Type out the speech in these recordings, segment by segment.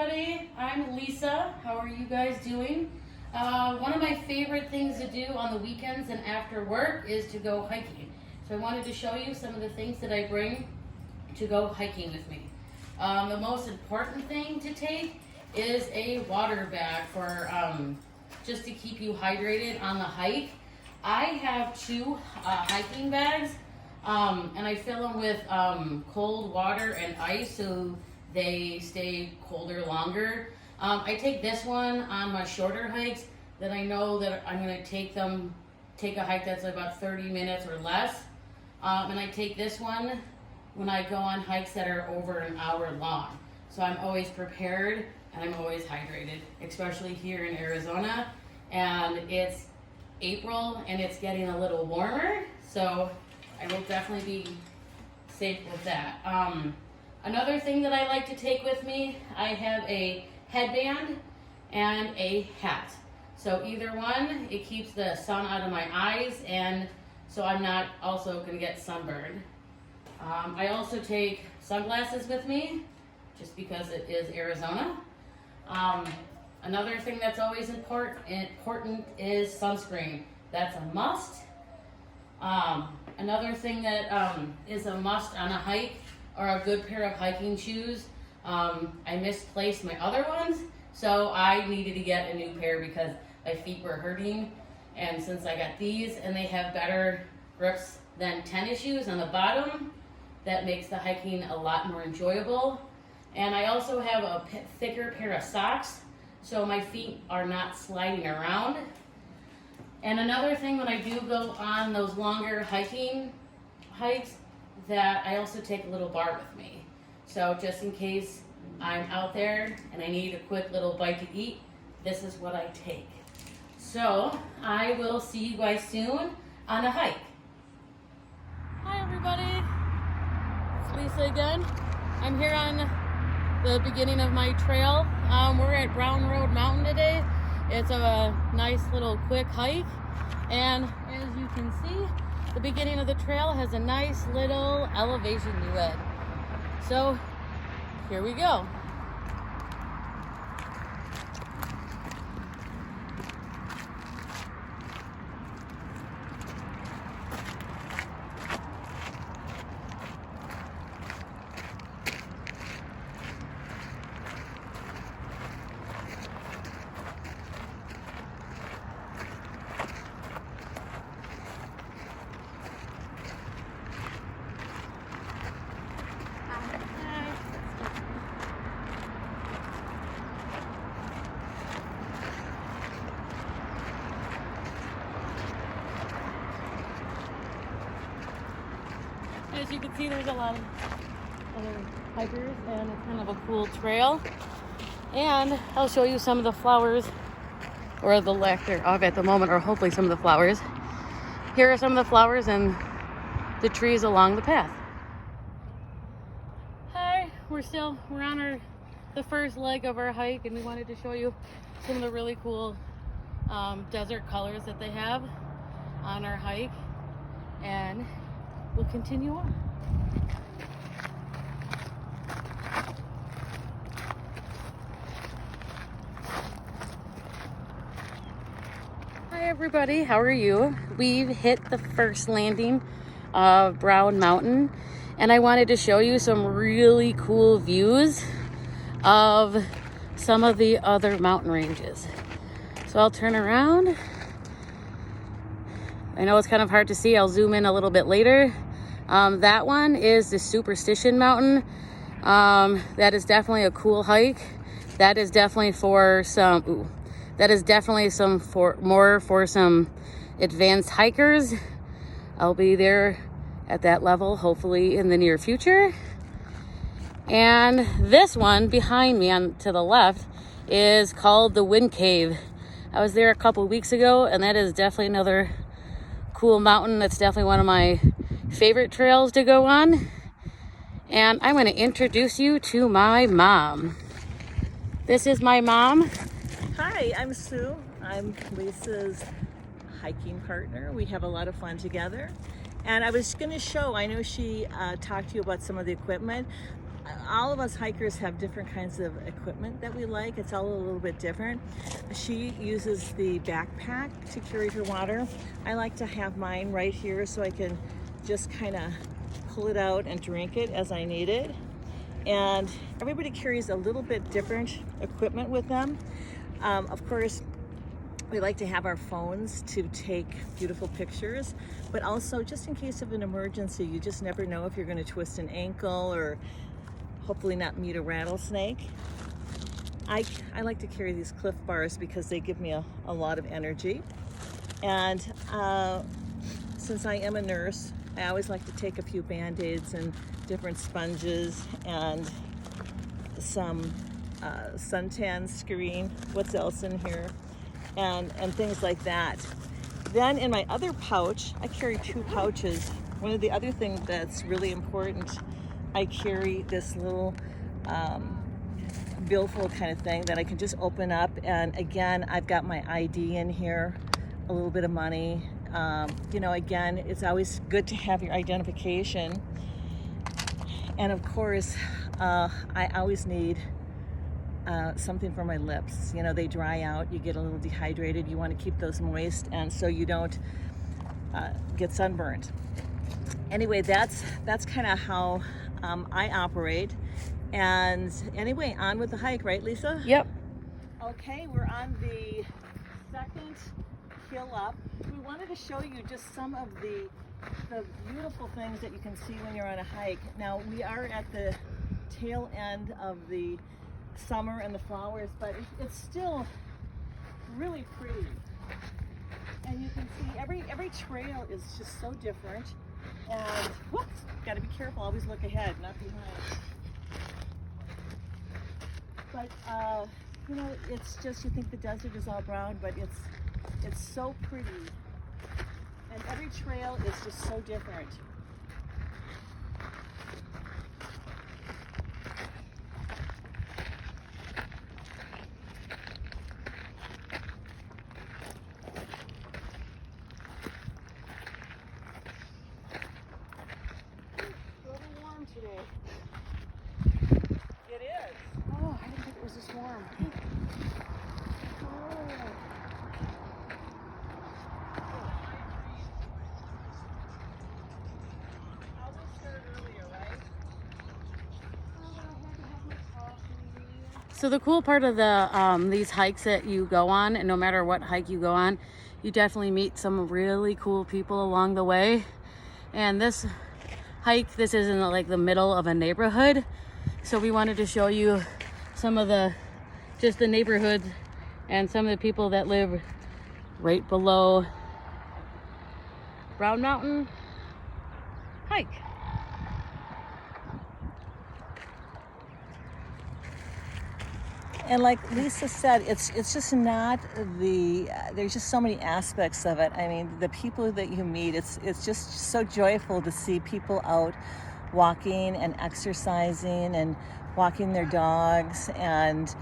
everybody, I'm Lisa. How are you guys doing? One of my favorite things to do on the weekends and after work is to go hiking. So I wanted to show you some of the things that I bring to go hiking with me. The most important thing to take is a water bag for just to keep you hydrated on the hike. I have two hiking bags and I fill them with cold water and ice so they stay colder longer. I take this one on my shorter hikes that I know that I'm going to take a hike that's about 30 minutes or less. And I take this one when I go on hikes that are over an hour long. So I'm always prepared and I'm always hydrated, especially here in Arizona. And it's April and it's getting a little warmer, so I will definitely be safe with that. Another thing that I like to take with me, I have a headband and a hat. So either one, it keeps the sun out of my eyes, and so I'm not also going to get sunburned. I also take sunglasses with me, just because it is Arizona. Another thing that's always important is sunscreen. That's a must. Another thing that is a must on a hike are a good pair of hiking shoes. I misplaced my other ones, so I needed to get a new pair because my feet were hurting. And since I got these and they have better grips than tennis shoes on the bottom, that makes the hiking a lot more enjoyable. And I also have a thicker pair of socks so my feet are not sliding around. And another thing, when I do go on those longer hikes, that I also take a little bar with me. So just in case I'm out there and I need a quick little bite to eat, this is what I take. So I will see you guys soon on a hike. Hi everybody, it's Lisa again. I'm here on the beginning of my trail. We're at Brown Road Mountain today. It's a nice little quick hike, and as you can see, the beginning of the trail has a nice little elevation duet. So here we go. As you can see, there's a lot of other hikers, and it's kind of a cool trail. And I'll show you some of the flowers, or the lack thereof at the moment, or hopefully some of the flowers. Here are some of the flowers and the trees along the path. Hi, we're on the first leg of our hike, and we wanted to show you some of the really cool desert colors that they have on our hike. And we'll continue on. Hi everybody, how are you? We've hit the first landing of Brown Mountain, and I wanted to show you some really cool views of some of the other mountain ranges. So I'll turn around. I know it's kind of hard to see. I'll zoom in a little bit later. That one is the Superstition Mountain. That is definitely a cool hike. That is definitely for some for some advanced hikers. I'll be there at that level hopefully in the near future. And this one behind me to the left is called the Wind Cave. I was there a couple weeks ago, and that is definitely another cool mountain. That's definitely one of my favorite trails to go on. And I'm going to introduce you to my mom. This is my mom. Hi, I'm Sue. I'm Lisa's hiking partner. We have a lot of fun together. And I was going to show, I know she talked to you about some of the equipment. all of us hikers have different kinds of equipment that we like. It's all a little bit different. She uses the backpack to carry her water. I like to have mine right here so I can just kind of pull it out and drink it as I need it. And everybody carries a little bit different equipment with them. Of course, we like to have our phones to take beautiful pictures, but also just in case of an emergency, you just never know if you're going to twist an ankle or hopefully not meet a rattlesnake. I like to carry these Cliff Bars because they give me a lot of energy. And since I am a nurse, I always like to take a few Band-Aids and different sponges and some suntan screen, what's else in here, and things like that. Then in my other pouch, I carry 2 pouches. One of the other things that's really important, I carry this little billfold kind of thing that I can just open up, and again, I've got my ID in here, a little bit of money. You know, again, it's always good to have your identification. And of course, I always need something for my lips. You know, they dry out, you get a little dehydrated, you want to keep those moist, and so you don't get sunburned. Anyway, that's kind of how I operate. And anyway, on with the hike, right, Lisa? Yep. Okay, we're on the second hill up. We wanted to show you just some of the beautiful things that you can see when you're on a hike. Now, we are at the tail end of the summer and the flowers, but it's still really pretty. And you can see every trail is just so different. And whoops, got to be careful, always look ahead, not behind. But you know, it's just, you think the desert is all brown, but it's so pretty. And every trail is just so different. It's a little warm today. It is. Oh, I didn't think it was this warm. So the cool part of the these hikes that you go on, and no matter what hike you go on, you definitely meet some really cool people along the way. And this hike, this is in like the middle of a neighborhood, so we wanted to show you some of the neighborhoods and some of the people that live right below Brown Mountain hike. And like Lisa said, it's just not there's just so many aspects of it. I mean, the people that you meet, it's just so joyful to see people out walking and exercising and walking their dogs and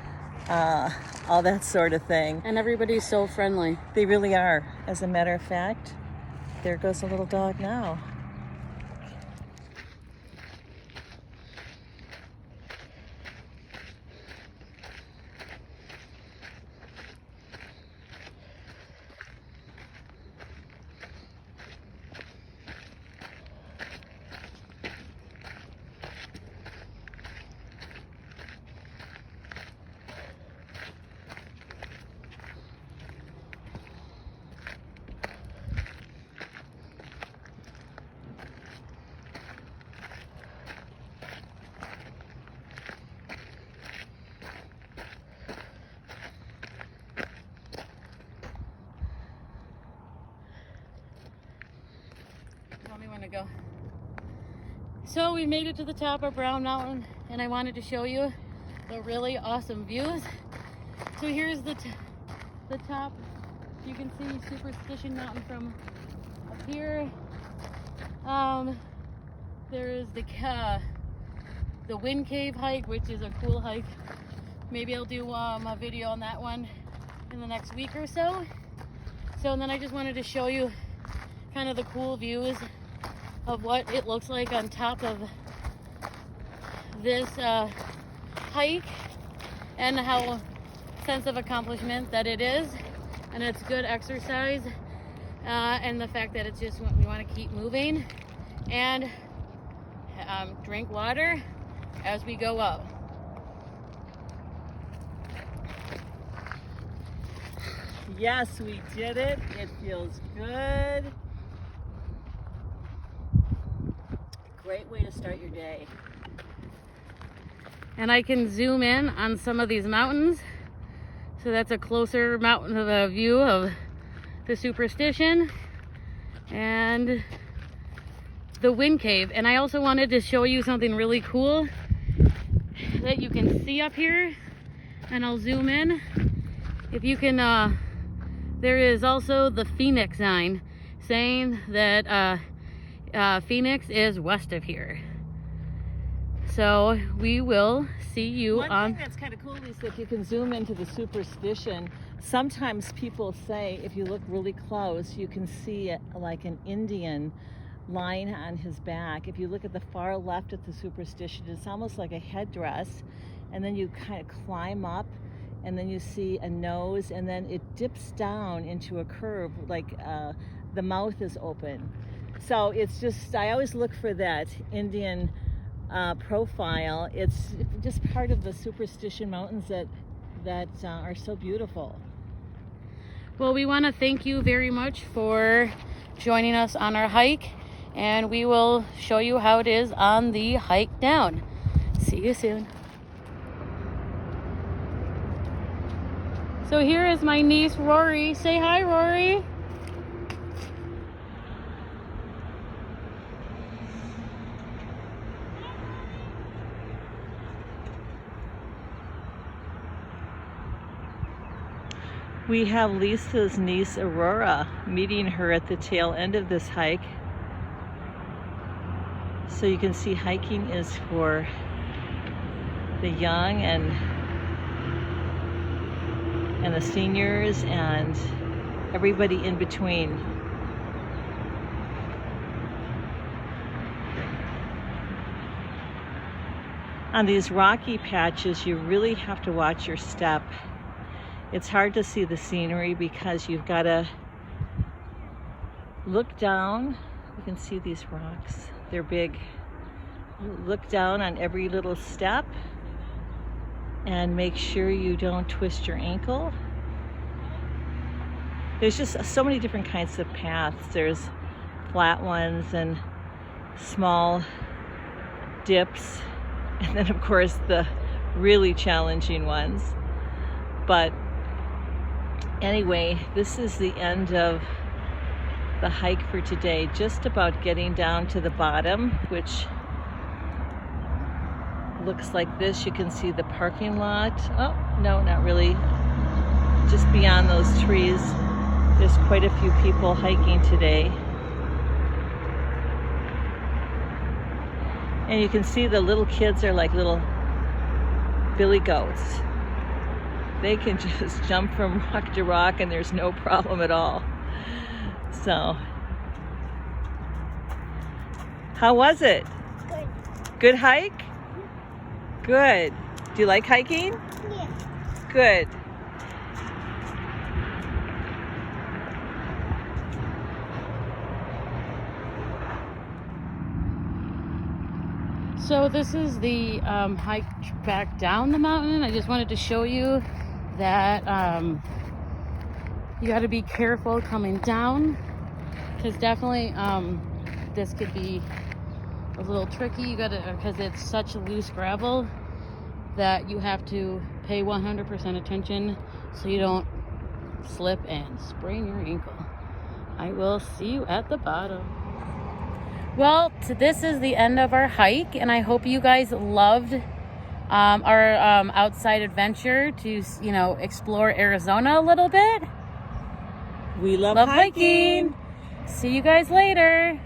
all that sort of thing. And everybody's so friendly. They really are. As a matter of fact, there goes a little dog now. To go. So we made it to the top of Brown Mountain, and I wanted to show you the really awesome views. So here's the top. You can see Superstition Mountain from up here. There is the Wind Cave hike, which is a cool hike. Maybe I'll do a video on that one in the next week or so. And then I just wanted to show you kind of the cool views of what it looks like on top of this hike and how sense of accomplishment that it is, and it's good exercise, and the fact that it's just we want to keep moving and drink water as we go up. Yes, we did it. It feels good. Great way to start your day. And I can zoom in on some of these mountains. So that's a closer mountain of a view of the Superstition and the Wind Cave. And I also wanted to show you something really cool that you can see up here. And I'll zoom in. If you can, there is also the Phoenix sign saying that Phoenix is west of here. So we will see you on. One thing that's kind of cool, Lisa, if you can zoom into the Superstition, sometimes people say if you look really close, you can see like an Indian line on his back. If you look at the far left of the Superstition, it's almost like a headdress, and then you kind of climb up, and then you see a nose, and then it dips down into a curve, like the mouth is open. So it's just, I always look for that Indian profile. It's just part of the Superstition Mountains that are so beautiful. Well, we want to thank you very much for joining us on our hike, and we will show you how it is on the hike down. See you soon. So here is my niece, Rory. Say hi, Rory. We have Lisa's niece, Aurora, meeting her at the tail end of this hike. So you can see hiking is for the young and the seniors and everybody in between. On these rocky patches, you really have to watch your step. It's hard to see the scenery because you've got to look down. You can see these rocks, they're big. Look down on every little step and make sure you don't twist your ankle. There's just so many different kinds of paths. There's flat ones and small dips, and then of course the really challenging ones. But anyway, this is the end of the hike for today, just about getting down to the bottom, which looks like this. You can see the parking lot. Oh, no, not really. Just beyond those trees, there's quite a few people hiking today. And you can see the little kids are like little billy goats. They can just jump from rock to rock and there's no problem at all. So, how was it? Good. Good hike? Good. Do you like hiking? Yeah. Good. So this is the hike back down the mountain. I just wanted to show you that you got to be careful coming down, because definitely this could be a little tricky. You got to, because it's such loose gravel that you have to pay 100% attention so you don't slip and sprain your ankle. I will see you at the bottom. Well, this is the end of our hike, and I hope you guys loved our outside adventure to, you know, explore Arizona a little bit. We love hiking. See you guys later.